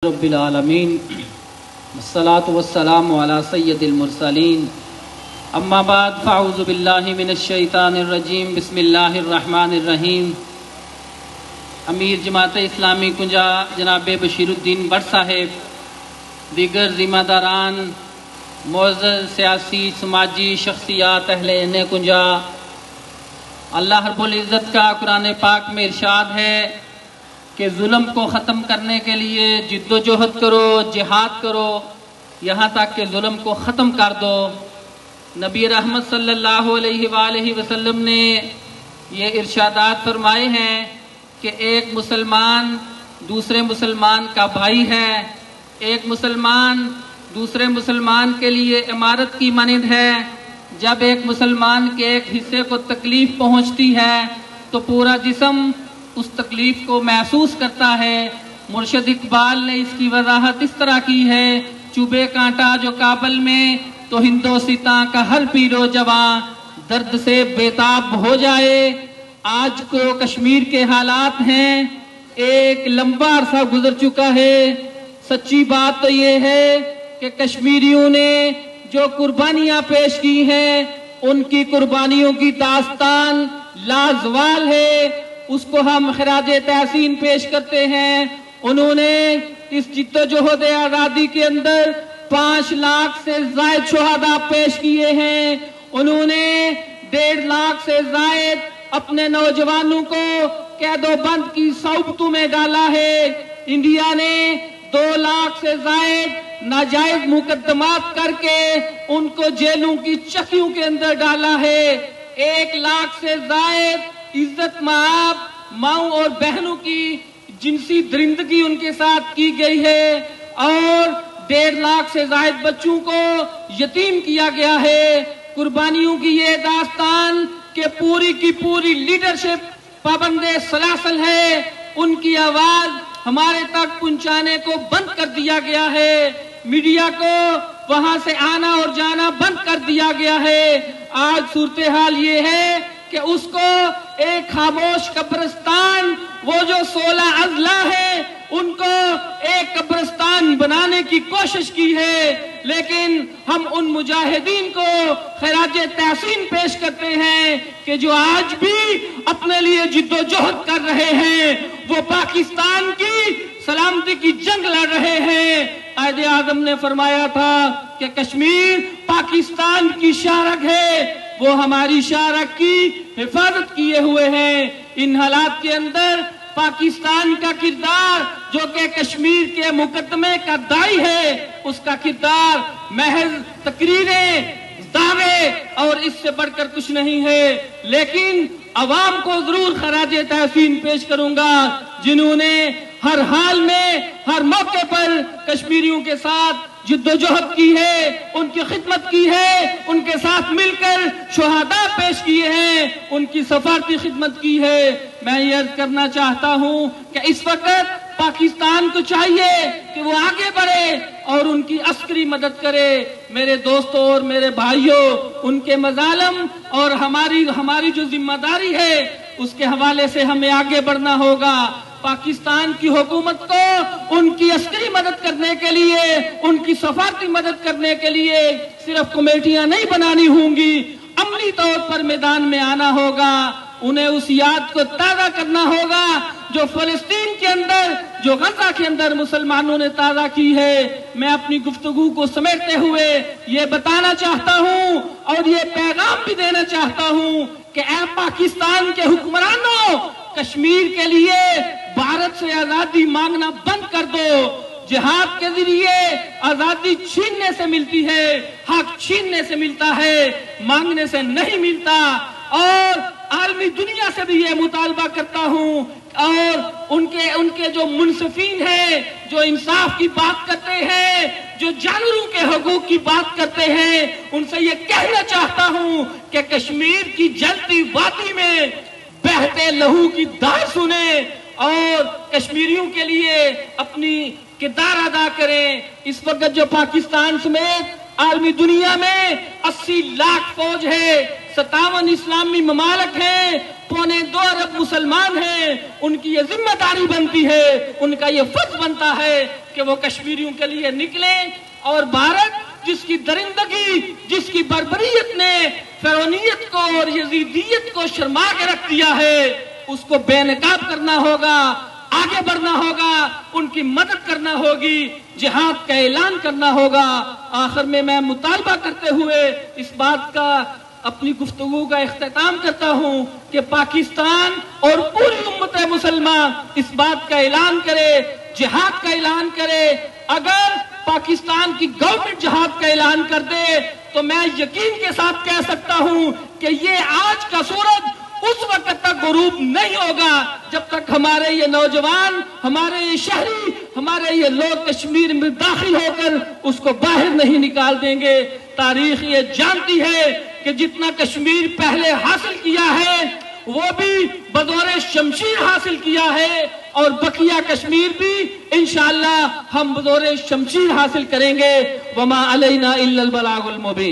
رب العالمین والصلاة والسلام علی سید المرسلین اما بعد فاعوذ باللہ من الشیطان الرجیم بسم اللہ الرحمن الرحیم۔ امیر جماعت اسلامی کنجا جناب بشیر الدین بٹ صاحب، دیگر ذمہ داران، معزز سیاسی سماجی شخصیات اہل کنجا، اللہ رب العزت کا قرآن پاک میں ارشاد ہے کہ ظلم کو ختم کرنے کے لیے جد و جہد کرو، جہاد کرو، یہاں تک کہ ظلم کو ختم کر دو۔ نبی رحمت صلی اللہ علیہ وآلہ وسلم نے یہ ارشادات فرمائے ہیں کہ ایک مسلمان دوسرے مسلمان کا بھائی ہے، ایک مسلمان دوسرے مسلمان کے لیے عمارت کی مانند ہے۔ جب ایک مسلمان کے ایک حصے کو تکلیف پہنچتی ہے تو پورا جسم اس تکلیف کو محسوس کرتا ہے۔ مرشد اقبال نے اس کی وضاحت اس طرح کی ہے: چوبے کانٹا جو کابل میں تو ہندوستان کا ہر پیرو جوان درد سے بیتاب ہو جائے۔ آج کو کشمیر کے حالات ہیں، ایک لمبا عرصہ گزر چکا ہے۔ سچی بات تو یہ ہے کہ کشمیریوں نے جو قربانیاں پیش کی ہیں ان کی قربانیوں کی داستان لازوال ہے، اس کو ہم خراج تحسین پیش کرتے ہیں۔ انہوں نے اس جد و جہد آزادی کے اندر 5 لاکھ سے زائد شہداء پیش کیے ہیں۔ انہوں نے 1.5 لاکھ سے زائد اپنے نوجوانوں کو قید و بند کی صحبتوں میں ڈالا ہے۔ انڈیا نے 2 لاکھ سے زائد ناجائز مقدمات کر کے ان کو جیلوں کی چکیوں کے اندر ڈالا ہے۔ 1 لاکھ سے زائد عزت مآب ماؤں اور بہنوں کی جنسی درندگی ان کے ساتھ کی گئی ہے، اور 1.5 لاکھ سے زائد بچوں کو یتیم کیا گیا ہے۔ قربانیوں کی یہ داستان کہ پوری کی پوری لیڈرشپ پابند سلاسل ہے، ان کی آواز ہمارے تک پہنچانے کو بند کر دیا گیا ہے۔ میڈیا کو وہاں سے آنا اور جانا بند کر دیا گیا ہے۔ آج صورتحال یہ ہے کہ اس کو ایک خاموش قبرستان، وہ جو 16 اضلاع ہیں ان کو ایک قبرستان بنانے کی کوشش کی ہے، لیکن ہم ان مجاہدین کو خراج تحسین پیش کرتے ہیں کہ جو آج بھی اپنے لیے جد و جہد کر رہے ہیں، وہ پاکستان کی سلامتی کی جنگ لڑ رہے ہیں۔ قائد اعظم نے فرمایا تھا کہ کشمیر پاکستان کی شارک ہے، وہ ہماری شارک کی حفاظت کیے ہوئے ہیں۔ ان حالات کے اندر پاکستان کا کردار جو کہ کشمیر کے مقدمے کا دائی ہے، اس کا کردار محض تقریریں، دعوے اور اس سے بڑھ کر کچھ نہیں ہے۔ لیکن عوام کو ضرور خراج تحسین پیش کروں گا جنہوں نے ہر حال میں ہر موقع پر کشمیریوں کے ساتھ جد و جہد کی ہے، ان کی خدمت کی ہے، ان کے ساتھ مل کر شہداء پیش کیے ہیں، ان کی سفارتی خدمت کی ہے۔ میں یہ عرض کرنا چاہتا ہوں کہ اس وقت پاکستان کو چاہیے کہ وہ آگے بڑھے اور ان کی عسکری مدد کرے۔ میرے دوستوں اور میرے بھائیوں، ان کے مظالم اور ہماری جو ذمہ داری ہے اس کے حوالے سے ہمیں آگے بڑھنا ہوگا۔ پاکستان کی حکومت کو ان کی عسکری مدد کرنے کے لیے، ان کی سفارتی مدد کرنے کے لیے صرف کمیٹیاں نہیں بنانی ہوں گی، عملی طور پر میدان میں آنا ہوگا۔ انہیں اس یاد کو تازہ کرنا ہوگا جو فلسطین کے اندر، جو غزہ کے اندر مسلمانوں نے تازہ کی ہے۔ میں اپنی گفتگو کو سمیٹتے ہوئے یہ بتانا چاہتا ہوں اور یہ پیغام بھی دینا چاہتا ہوں کہ اے پاکستان کے حکمرانوں، کشمیر کے لیے بھارت سے آزادی مانگنا بند کر دو۔ جہاد کے ذریعے آزادی چھیننے سے ملتی ہے، حق چھیننے سے ملتا ہے، مانگنے سے نہیں ملتا۔ اور عالمی دنیا سے بھی یہ مطالبہ کرتا ہوں، اور ان کے جو منصفین ہیں، جو انصاف کی بات کرتے ہیں، جو جانوروں کے حقوق کی بات کرتے ہیں، ان سے یہ کہنا چاہتا ہوں کہ کشمیر کی جلتی وادی میں بہتے لہو کی دھار سنیں اور کشمیریوں کے لیے اپنی کردار ادا کریں۔ اس وقت جو پاکستان سمیت عالمی دنیا میں 80 لاکھ فوج ہے، 57 اسلامی ممالک ہیں، 2.25 ارب مسلمان ہیں، ان کی یہ ذمہ داری بنتی ہے، ان کا یہ فرض بنتا ہے کہ وہ کشمیریوں کے لیے نکلیں، اور بھارت جس کی درندگی، جس کی بربریت نے فرعونیت کو اور یزیدیت کو شرما کے رکھ دیا ہے، اس کو بے نقاب کرنا ہوگا، آگے بڑھنا ہوگا، ان کی مدد کرنا ہوگی، جہاد کا اعلان کرنا ہوگا۔ آخر میں مطالبہ کرتے ہوئے اس بات کا اپنی گفتگو کا اختتام کرتا ہوں کہ پاکستان اور پوری امت مسلمہ اس بات کا اعلان کرے، جہاد کا اعلان کرے۔ اگر پاکستان کی گورنمنٹ جہاد کا اعلان کر دے تو میں یقین کے ساتھ کہہ سکتا ہوں کہ یہ آج کا سورج اس وقت تک غروب نہیں ہوگا جب تک ہمارے یہ نوجوان، ہمارے یہ شہری، ہمارے یہ لوگ کشمیر میں داخل ہو کر اس کو باہر نہیں نکال دیں گے۔ تاریخ یہ جانتی ہے کہ جتنا کشمیر پہلے حاصل کیا ہے وہ بھی بدور شمشیر حاصل کیا ہے، اور بقیہ کشمیر بھی انشاءاللہ ہم بدور شمشیر حاصل کریں گے۔ وما علینا الا البلاغ المبین۔